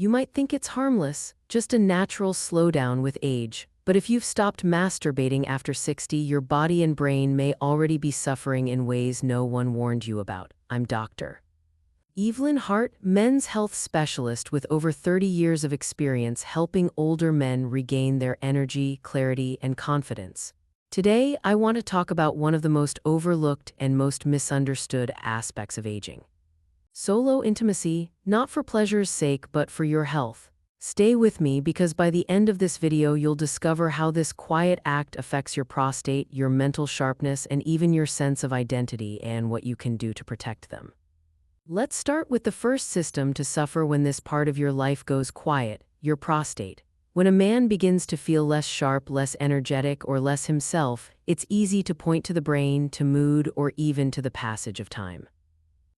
You might think it's harmless, just a natural slowdown with age, but if you've stopped masturbating after 60, your body and brain may already be suffering in ways no one warned you about. I'm Dr. Evelyn Hart, men's health specialist with over 30 years of experience helping older men regain their energy, clarity, and confidence. Today, I want to talk about one of the most overlooked and most misunderstood aspects of aging. Solo intimacy, not for pleasure's sake but for your health. Stay with me because by the end of this video you'll discover how this quiet act affects your prostate, your mental sharpness, and even your sense of identity and what you can do to protect them. Let's start with the first system to suffer when this part of your life goes quiet, your prostate. When a man begins to feel less sharp, less energetic, or less himself, it's easy to point to the brain, to mood, or even to the passage of time.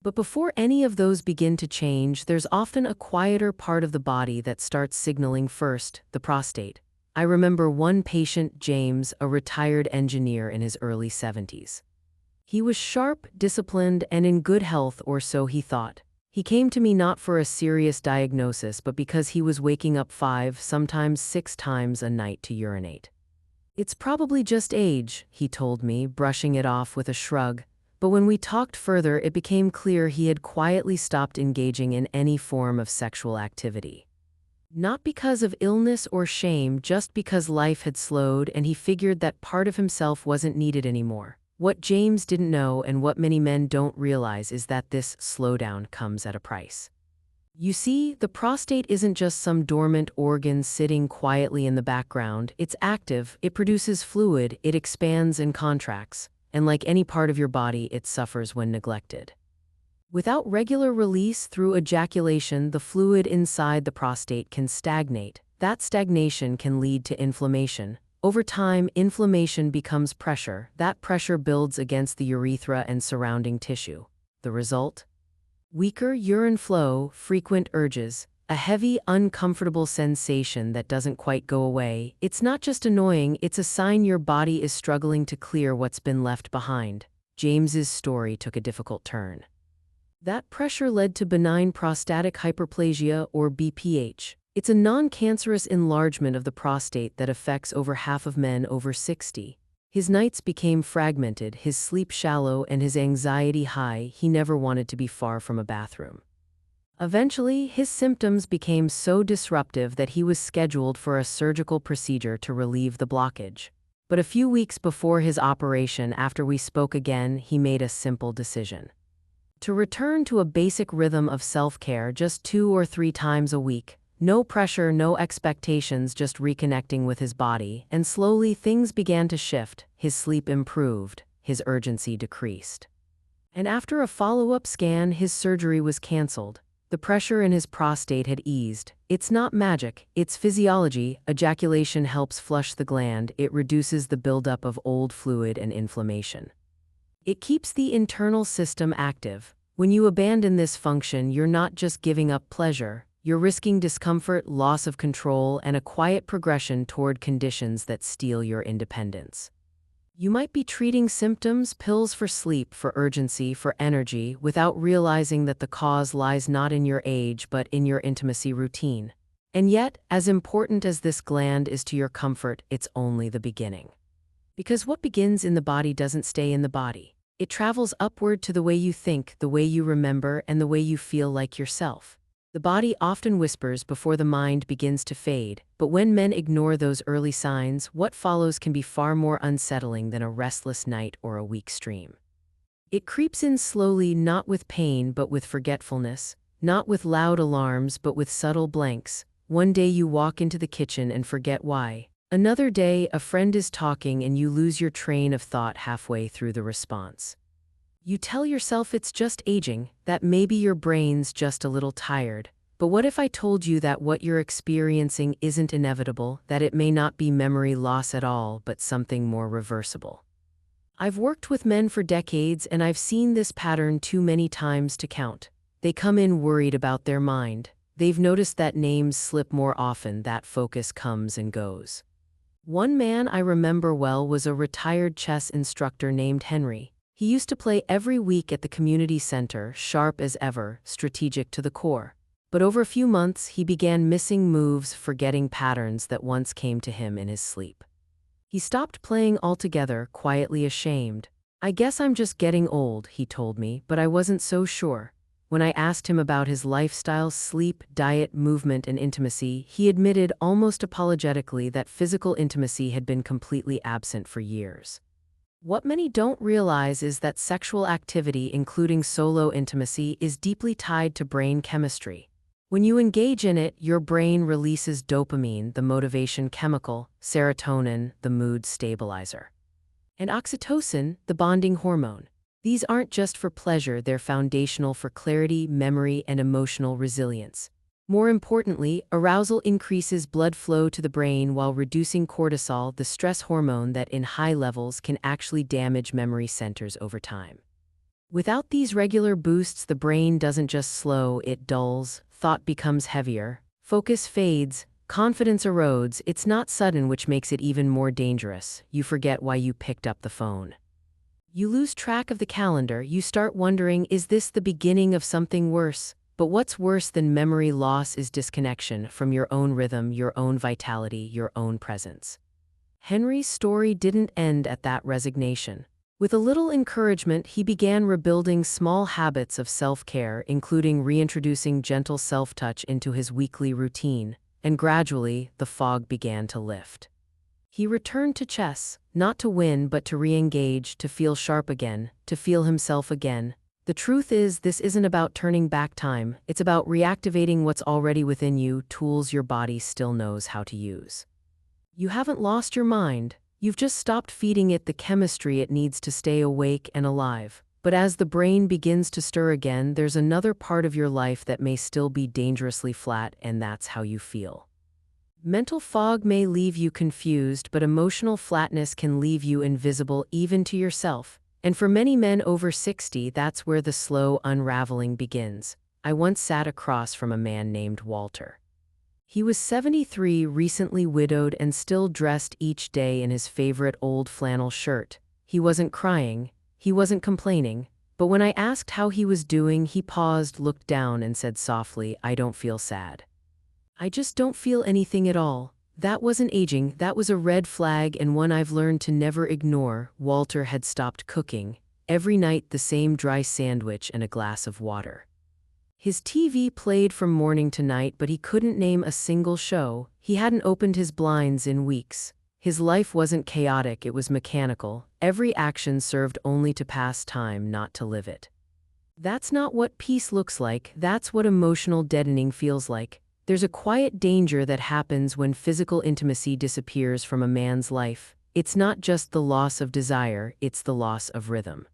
But before any of those begin to change, there's often a quieter part of the body that starts signaling first, the prostate. I remember one patient, James, a retired engineer in his early 70s. He was sharp, disciplined, and in good health, or so he thought. He came to me not for a serious diagnosis, but because he was waking up 5, sometimes 6 times a night to urinate. It's probably just age, he told me, brushing it off with a shrug. But when we talked further, it became clear he had quietly stopped engaging in any form of sexual activity. Not because of illness or shame, just because life had slowed and he figured that part of himself wasn't needed anymore. What James didn't know and what many men don't realize is that this slowdown comes at a price. You see, the prostate isn't just some dormant organ sitting quietly in the background. It's active, it produces fluid, it expands and contracts. And like any part of your body, it suffers when neglected. Without regular release through ejaculation, the fluid inside the prostate can stagnate. That stagnation can lead to inflammation. Over time, inflammation becomes pressure. That pressure builds against the urethra and surrounding tissue. The result? Weaker urine flow, frequent urges, a heavy, uncomfortable sensation that doesn't quite go away. It's not just annoying, it's a sign your body is struggling to clear what's been left behind. James's story took a difficult turn. That pressure led to benign prostatic hyperplasia, or BPH. It's a non-cancerous enlargement of the prostate that affects over half of men over 60. His nights became fragmented, his sleep shallow, and his anxiety high. He never wanted to be far from a bathroom. Eventually, his symptoms became so disruptive that he was scheduled for a surgical procedure to relieve the blockage. But a few weeks before his operation, after we spoke again, he made a simple decision. To return to a basic rhythm of self-care just 2 or 3 times a week. No pressure, no expectations, just reconnecting with his body. And slowly things began to shift. His sleep improved, his urgency decreased. And after a follow-up scan, his surgery was canceled. The pressure in his prostate had eased. It's not magic, it's physiology. Ejaculation helps flush the gland, it reduces the buildup of old fluid and inflammation. It keeps the internal system active. When you abandon this function, you're not just giving up pleasure, you're risking discomfort, loss of control, and a quiet progression toward conditions that steal your independence. You might be treating symptoms, pills for sleep, for urgency, for energy, without realizing that the cause lies not in your age but in your intimacy routine. And yet, as important as this gland is to your comfort, it's only the beginning. Because what begins in the body doesn't stay in the body. It travels upward to the way you think, the way you remember, and the way you feel like yourself. The body often whispers before the mind begins to fade, but when men ignore those early signs, what follows can be far more unsettling than a restless night or a weak stream. It creeps in slowly, not with pain but with forgetfulness, not with loud alarms but with subtle blanks. One day you walk into the kitchen and forget why. Another day, a friend is talking and you lose your train of thought halfway through the response. You tell yourself it's just aging, that maybe your brain's just a little tired. But what if I told you that what you're experiencing isn't inevitable, that it may not be memory loss at all, but something more reversible? I've worked with men for decades and I've seen this pattern too many times to count. They come in worried about their mind. They've noticed that names slip more often, that focus comes and goes. One man I remember well was a retired chess instructor named Henry. He used to play every week at the community center, sharp as ever, strategic to the core. But over a few months, he began missing moves, forgetting patterns that once came to him in his sleep. He stopped playing altogether, quietly ashamed. "I guess I'm just getting old," he told me, but I wasn't so sure. When I asked him about his lifestyle, sleep, diet, movement, and intimacy, he admitted almost apologetically that physical intimacy had been completely absent for years. What many don't realize is that sexual activity, including solo intimacy, is deeply tied to brain chemistry. When you engage in it, your brain releases dopamine, the motivation chemical, serotonin, the mood stabilizer, and oxytocin, the bonding hormone. These aren't just for pleasure, they're foundational for clarity, memory, and emotional resilience. More importantly, arousal increases blood flow to the brain while reducing cortisol, the stress hormone that in high levels can actually damage memory centers over time. Without these regular boosts, the brain doesn't just slow, it dulls, thought becomes heavier, focus fades, confidence erodes. It's not sudden, which makes it even more dangerous. You forget why you picked up the phone. You lose track of the calendar. You start wondering, is this the beginning of something worse? But what's worse than memory loss is disconnection from your own rhythm, your own vitality, your own presence. Henry's story didn't end at that resignation. With a little encouragement, he began rebuilding small habits of self-care, including reintroducing gentle self-touch into his weekly routine, and gradually, the fog began to lift. He returned to chess, not to win but to re-engage, to feel sharp again, to feel himself again. The truth is, this isn't about turning back time, it's about reactivating what's already within you, tools your body still knows how to use. You haven't lost your mind. You've just stopped feeding it the chemistry it needs to stay awake and alive. But as the brain begins to stir again, there's another part of your life that may still be dangerously flat, and that's how you feel. Mental fog may leave you confused, but emotional flatness can leave you invisible even to yourself. And for many men over 60, that's where the slow unraveling begins. I once sat across from a man named Walter. He was 73, recently widowed, and still dressed each day in his favorite old flannel shirt. He wasn't crying, he wasn't complaining, but when I asked how he was doing, he paused, looked down, and said softly, "I don't feel sad. I just don't feel anything at all." That wasn't aging, that was a red flag, and one I've learned to never ignore. Walter had stopped cooking. Every night the same dry sandwich and a glass of water. His TV played from morning to night, but he couldn't name a single show. He hadn't opened his blinds in weeks. His life wasn't chaotic, it was mechanical. Every action served only to pass time, not to live it. That's not what peace looks like, that's what emotional deadening feels like. There's a quiet danger that happens when physical intimacy disappears from a man's life. It's not just the loss of desire, it's the loss of rhythm.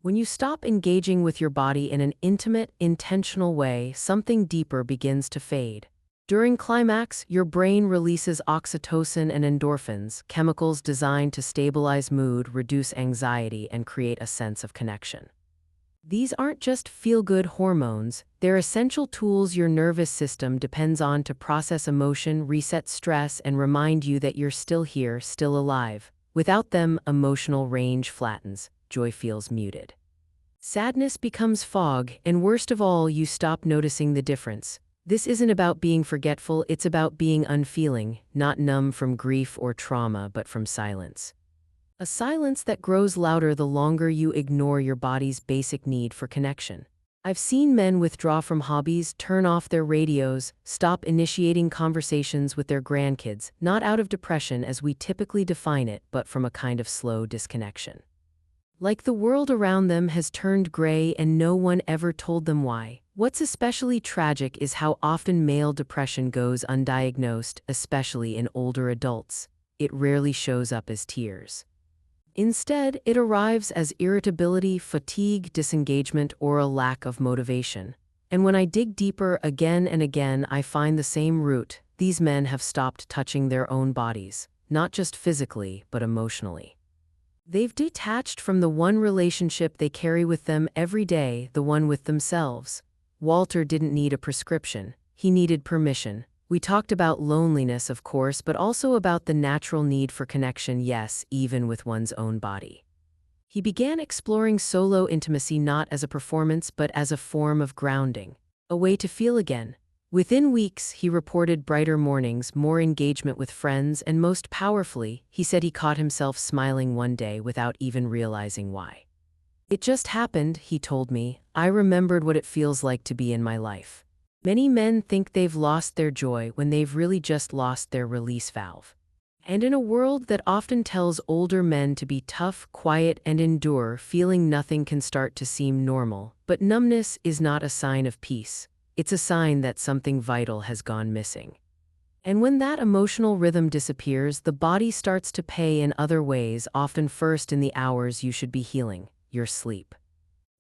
When you stop engaging with your body in an intimate, intentional way, something deeper begins to fade. During climax, your brain releases oxytocin and endorphins, chemicals designed to stabilize mood, reduce anxiety, and create a sense of connection. These aren't just feel-good hormones, they're essential tools your nervous system depends on to process emotion, reset stress, and remind you that you're still here, still alive. Without them, emotional range flattens, joy feels muted. Sadness becomes fog, and worst of all, you stop noticing the difference. This isn't about being forgetful, it's about being unfeeling, not numb from grief or trauma, but from silence. A silence that grows louder the longer you ignore your body's basic need for connection. I've seen men withdraw from hobbies, turn off their radios, stop initiating conversations with their grandkids, not out of depression as we typically define it, but from a kind of slow disconnection. Like the world around them has turned gray and no one ever told them why. What's especially tragic is how often male depression goes undiagnosed, especially in older adults. It rarely shows up as tears. Instead, it arrives as irritability, fatigue, disengagement, or a lack of motivation. And when I dig deeper again and again, I find the same root. These men have stopped touching their own bodies, not just physically, but emotionally. They've detached from the one relationship they carry with them every day, the one with themselves. Walter didn't need a prescription, he needed permission. We talked about loneliness, of course, but also about the natural need for connection, yes, even with one's own body. He began exploring solo intimacy not as a performance but as a form of grounding, a way to feel again, Within weeks, he reported brighter mornings, more engagement with friends, and most powerfully, he said he caught himself smiling one day without even realizing why. It just happened, he told me. I remembered what it feels like to be in my life. Many men think they've lost their joy when they've really just lost their release valve. And in a world that often tells older men to be tough, quiet, and endure, feeling nothing can start to seem normal. But numbness is not a sign of peace. It's a sign that something vital has gone missing. And when that emotional rhythm disappears, the body starts to pay in other ways, often first in the hours you should be healing, your sleep.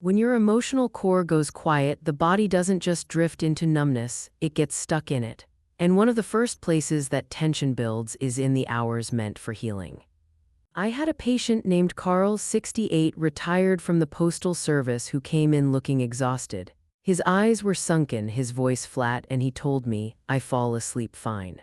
When your emotional core goes quiet, the body doesn't just drift into numbness, it gets stuck in it. And one of the first places that tension builds is in the hours meant for healing. I had a patient named Carl, 68, retired from the Postal Service, who came in looking exhausted. His eyes were sunken, his voice flat, and he told me, "I fall asleep fine.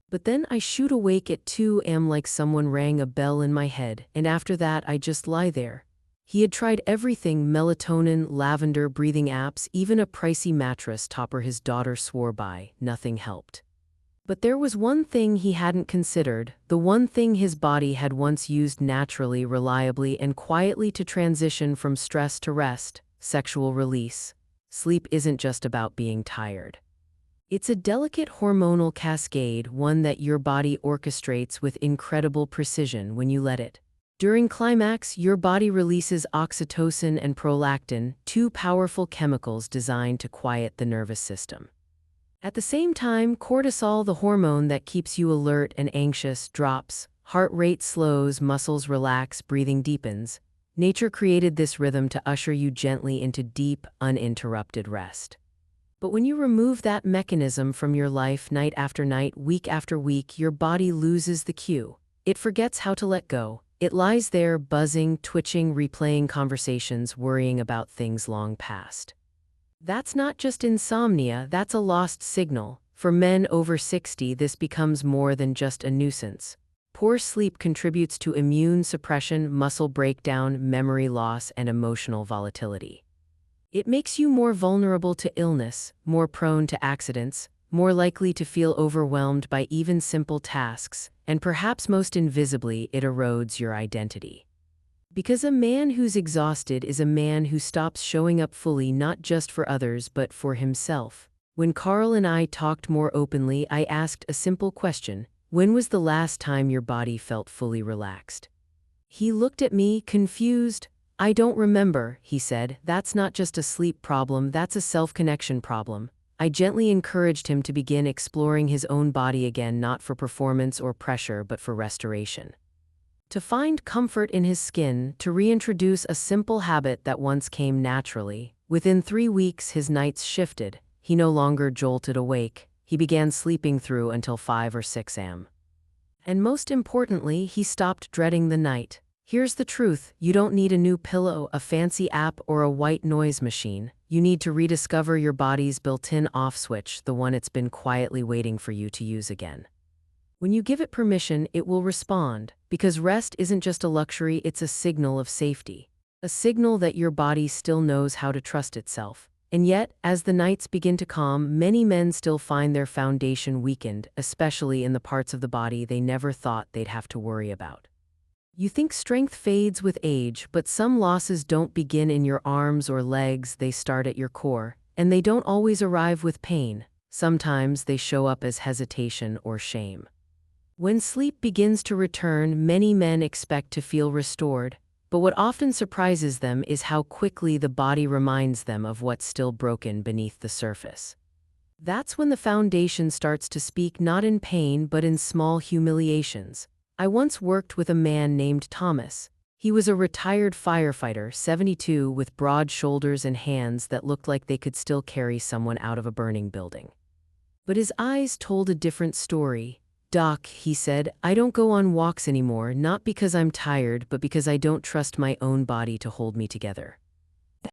But then I shoot awake at 2 a.m. like someone rang a bell in my head, and after that I just lie there." He had tried everything: melatonin, lavender, breathing apps, even a pricey mattress topper his daughter swore by. Nothing helped. But there was one thing he hadn't considered, the one thing his body had once used naturally, reliably, and quietly to transition from stress to rest: sexual release. Sleep isn't just about being tired. It's a delicate hormonal cascade, one that your body orchestrates with incredible precision when you let it. During climax, your body releases oxytocin and prolactin, two powerful chemicals designed to quiet the nervous system. At the same time, cortisol, the hormone that keeps you alert and anxious, drops. Heart rate slows, muscles relax, breathing deepens. Nature created this rhythm to usher you gently into deep, uninterrupted rest. But when you remove that mechanism from your life night after night, week after week, your body loses the cue. It forgets how to let go. It lies there, buzzing, twitching, replaying conversations, worrying about things long past. That's not just insomnia, that's a lost signal. For men over 60, this becomes more than just a nuisance. Poor sleep contributes to immune suppression, muscle breakdown, memory loss, and emotional volatility. It makes you more vulnerable to illness, more prone to accidents, more likely to feel overwhelmed by even simple tasks, and perhaps most invisibly, it erodes your identity. Because a man who's exhausted is a man who stops showing up fully, not just for others but for himself. When Carl and I talked more openly, I asked a simple question: when was the last time your body felt fully relaxed? He looked at me, confused. "I don't remember," he said. "That's not just a sleep problem, that's a self-connection problem." I gently encouraged him to begin exploring his own body again, not for performance or pressure, but for restoration. To find comfort in his skin, to reintroduce a simple habit that once came naturally. Within 3 weeks, his nights shifted. He no longer jolted awake. He began sleeping through until 5 or 6 a.m. And most importantly, he stopped dreading the night. Here's the truth: you don't need a new pillow, a fancy app, or a white noise machine. You need to rediscover your body's built-in off switch, the one it's been quietly waiting for you to use again. When you give it permission, it will respond, because rest isn't just a luxury, it's a signal of safety. A signal that your body still knows how to trust itself. And yet, as the nights begin to calm, many men still find their foundation weakened, especially in the parts of the body they never thought they'd have to worry about. You think strength fades with age, but some losses don't begin in your arms or legs, they start at your core, and they don't always arrive with pain. Sometimes they show up as hesitation or shame. When sleep begins to return, many men expect to feel restored, but what often surprises them is how quickly the body reminds them of what's still broken beneath the surface. That's when the foundation starts to speak, not in pain but in small humiliations. I once worked with a man named Thomas. He was a retired firefighter, 72, with broad shoulders and hands that looked like they could still carry someone out of a burning building. But his eyes told a different story. "Doc," he said, "I don't go on walks anymore, not because I'm tired, but because I don't trust my own body to hold me together."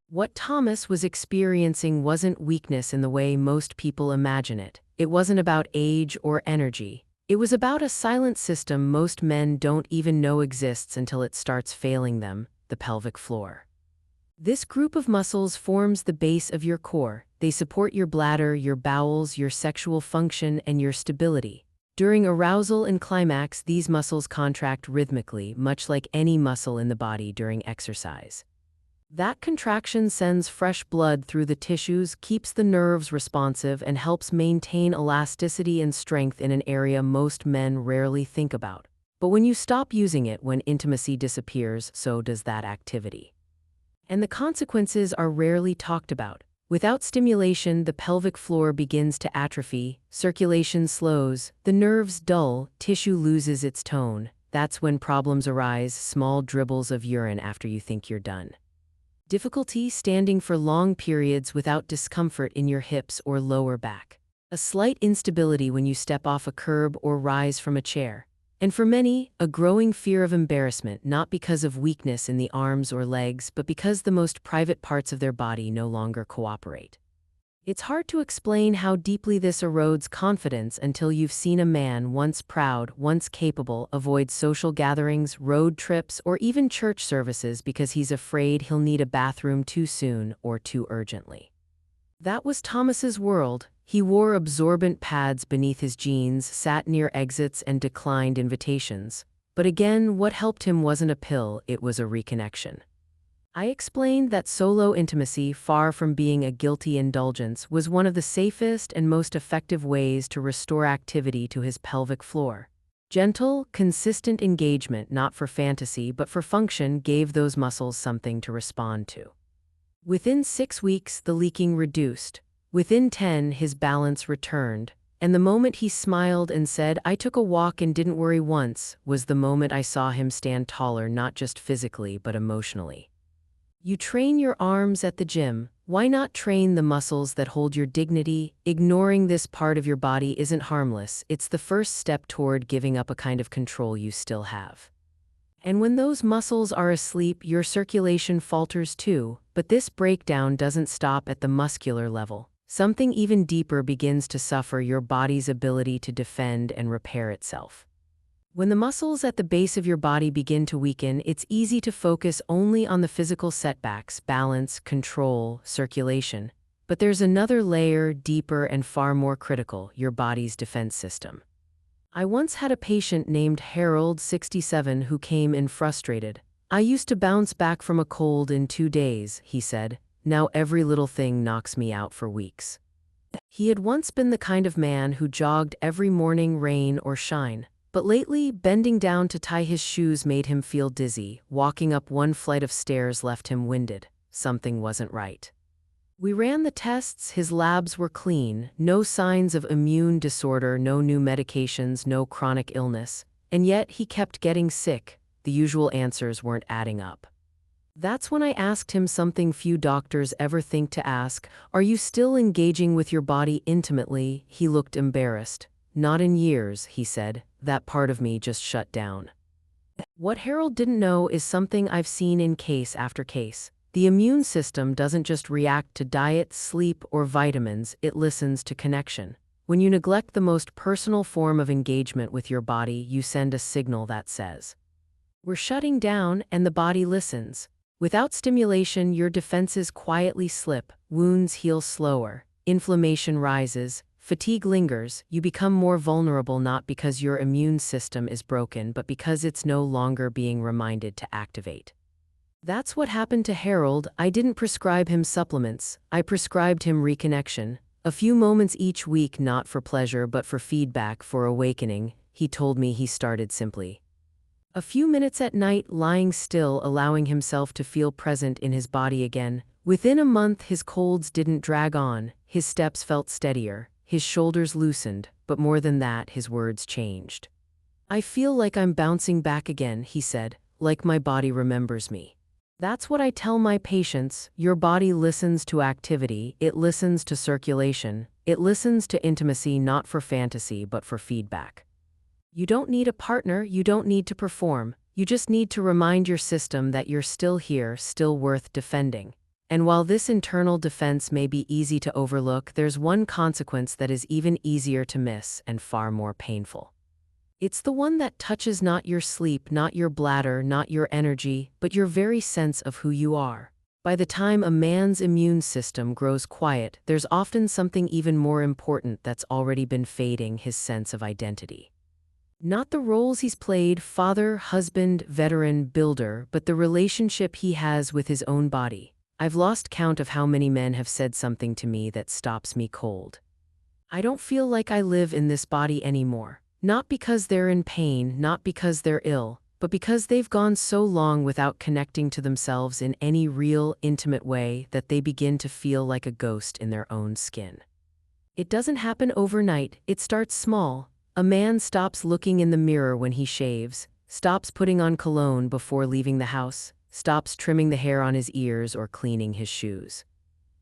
What Thomas was experiencing wasn't weakness in the way most people imagine it. It wasn't about age or energy. It was about a silent system most men don't even know exists until it starts failing them: the pelvic floor. This group of muscles forms the base of your core. They support your bladder, your bowels, your sexual function, and your stability. During arousal and climax, these muscles contract rhythmically, much like any muscle in the body during exercise. That contraction sends fresh blood through the tissues, keeps the nerves responsive, and helps maintain elasticity and strength in an area most men rarely think about. But when you stop using it, when intimacy disappears, so does that activity. And the consequences are rarely talked about. Without stimulation, the pelvic floor begins to atrophy, circulation slows, the nerves dull, tissue loses its tone. That's when problems arise, small dribbles of urine after you think you're done. Difficulty standing for long periods without discomfort in your hips or lower back. A slight instability when you step off a curb or rise from a chair. And for many, a growing fear of embarrassment, not because of weakness in the arms or legs, but because the most private parts of their body no longer cooperate. It's hard to explain how deeply this erodes confidence until you've seen a man once proud, once capable, avoid social gatherings, road trips, or even church services because he's afraid he'll need a bathroom too soon or too urgently. That was Thomas's world. He wore absorbent pads beneath his jeans, sat near exits, and declined invitations. But again, what helped him wasn't a pill, it was a reconnection. I explained that solo intimacy, far from being a guilty indulgence, was one of the safest and most effective ways to restore activity to his pelvic floor. Gentle, consistent engagement, not for fantasy but for function, gave those muscles something to respond to. Within 6 weeks, the leaking reduced. Within 10, his balance returned. And the moment he smiled and said, "I took a walk and didn't worry once," was the moment I saw him stand taller, not just physically but emotionally. You train your arms at the gym. Why not train the muscles that hold your dignity? Ignoring this part of your body isn't harmless. It's the first step toward giving up a kind of control you still have. And when those muscles are asleep, your circulation falters too. But this breakdown doesn't stop at the muscular level. Something even deeper begins to suffer: your body's ability to defend and repair itself. When the muscles at the base of your body begin to weaken, it's easy to focus only on the physical setbacks: balance, control, circulation. But there's another layer, deeper and far more critical: your body's defense system. I once had a patient named Harold, 67, who came in frustrated. "I used to bounce back from a cold in 2 days," he said. "Now every little thing knocks me out for weeks." He had once been the kind of man who jogged every morning, rain or shine. But lately, bending down to tie his shoes made him feel dizzy. Walking up one flight of stairs left him winded. Something wasn't right. We ran the tests. His labs were clean. No signs of immune disorder, no new medications, no chronic illness. And yet he kept getting sick. The usual answers weren't adding up. That's when I asked him something few doctors ever think to ask: "Are you still engaging with your body intimately?" He looked embarrassed. "Not in years," he said. That part of me just shut down. What Harold didn't know is something I've seen in case after case. The immune system doesn't just react to diet, sleep, or vitamins, it listens to connection. When you neglect the most personal form of engagement with your body, you send a signal that says, "We're shutting down," and the body listens. Without stimulation, your defenses quietly slip, wounds heal slower, inflammation rises, fatigue lingers. You become more vulnerable, not because your immune system is broken, but because it's no longer being reminded to activate. That's what happened to Harold. I didn't prescribe him supplements. I prescribed him reconnection. A few moments each week, not for pleasure but for feedback, for awakening. He told me he started simply. A few minutes at night, lying still, allowing himself to feel present in his body again. Within a month, his colds didn't drag on. His steps felt steadier. His shoulders loosened, but more than that, his words changed. "I feel like I'm bouncing back again," he said, "like my body remembers me." That's what I tell my patients. Your body listens to activity, it listens to circulation, it listens to intimacy, not for fantasy, but for feedback. You don't need a partner, you don't need to perform, you just need to remind your system that you're still here, still worth defending. And while this internal defense may be easy to overlook, there's one consequence that is even easier to miss and far more painful. It's the one that touches not your sleep, not your bladder, not your energy, but your very sense of who you are. By the time a man's immune system grows quiet, there's often something even more important that's already been fading: his sense of identity. Not the roles he's played, father, husband, veteran, builder, but the relationship he has with his own body. I've lost count of how many men have said something to me that stops me cold. I don't feel like I live in this body anymore. Not because they're in pain, not because they're ill, but because they've gone so long without connecting to themselves in any real, intimate way that they begin to feel like a ghost in their own skin. It doesn't happen overnight, it starts small. A man stops looking in the mirror when he shaves, stops putting on cologne before leaving the house, stops trimming the hair on his ears or cleaning his shoes.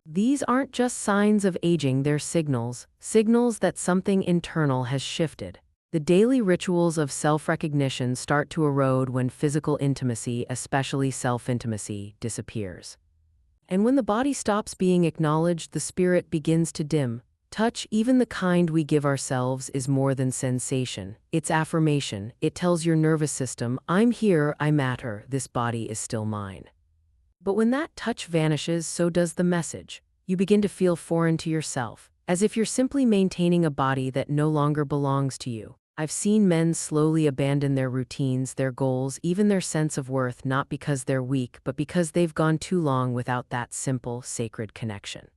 These aren't just signs of aging, they're signals that something internal has shifted. The daily rituals of self-recognition start to erode when physical intimacy, especially self-intimacy, disappears. And when the body stops being acknowledged, the spirit begins to dim. Touch, even the kind we give ourselves, is more than sensation. It's affirmation. It tells your nervous system, I'm here, I matter, this body is still mine. But when that touch vanishes, so does the message. You begin to feel foreign to yourself, as if you're simply maintaining a body that no longer belongs to you. I've seen men slowly abandon their routines, their goals, even their sense of worth, not because they're weak, but because they've gone too long without that simple, sacred connection.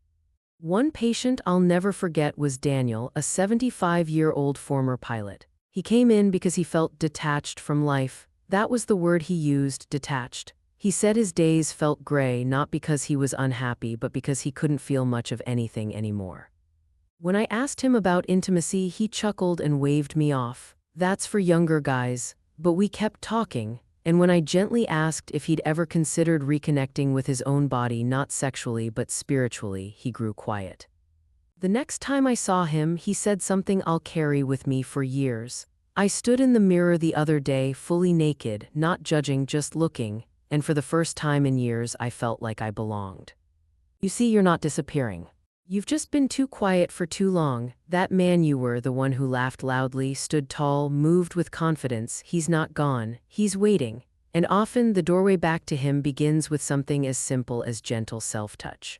One patient I'll never forget was Daniel, a 75-year-old former pilot. He came in because he felt detached from life. That was the word he used, detached. He said his days felt gray, not because he was unhappy, but because he couldn't feel much of anything anymore. When I asked him about intimacy, he chuckled and waved me off. That's for younger guys. But we kept talking. And when I gently asked if he'd ever considered reconnecting with his own body, not sexually but spiritually, he grew quiet. The next time I saw him, he said something I'll carry with me for years. I stood in the mirror the other day, fully naked, not judging, just looking, and for the first time in years, I felt like I belonged. You see, you're not disappearing. You've just been too quiet for too long. That man you were, the one who laughed loudly, stood tall, moved with confidence, he's not gone, he's waiting. And often the doorway back to him begins with something as simple as gentle self-touch.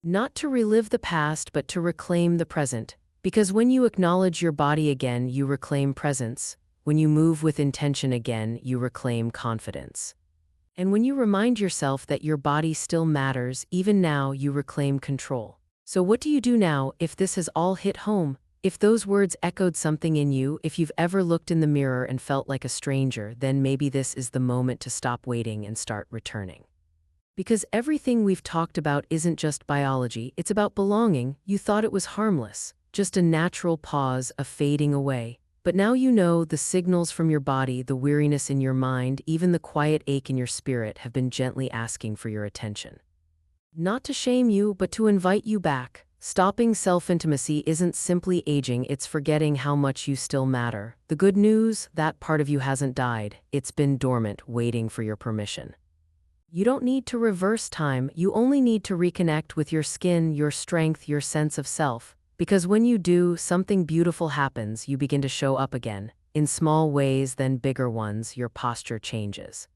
Not to relive the past, but to reclaim the present. Because when you acknowledge your body again, you reclaim presence. When you move with intention again, you reclaim confidence. And when you remind yourself that your body still matters, even now, you reclaim control. So what do you do now if this has all hit home? If those words echoed something in you, if you've ever looked in the mirror and felt like a stranger, then maybe this is the moment to stop waiting and start returning. Because everything we've talked about isn't just biology, it's about belonging. You thought it was harmless, just a natural pause, a fading away. But now you know the signals from your body, the weariness in your mind, even the quiet ache in your spirit have been gently asking for your attention. Not to shame you, but to invite you back. Stopping self-intimacy isn't simply aging, it's forgetting how much you still matter. The good news, that part of you hasn't died. It's been dormant, waiting for your permission. You don't need to reverse time, you only need to reconnect with your skin, your strength, your sense of self. Because when you do, something beautiful happens. You begin to show up again. In small ways, then bigger ones, your posture changes.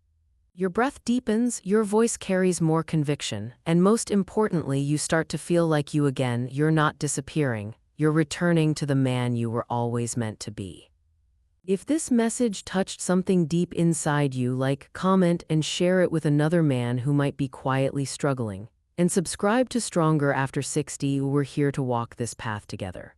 Your breath deepens, your voice carries more conviction, and most importantly, you start to feel like you again. You're not disappearing, you're returning to the man you were always meant to be. If this message touched something deep inside you, like, comment, and share it with another man who might be quietly struggling. And subscribe to Stronger After 60, we're here to walk this path together.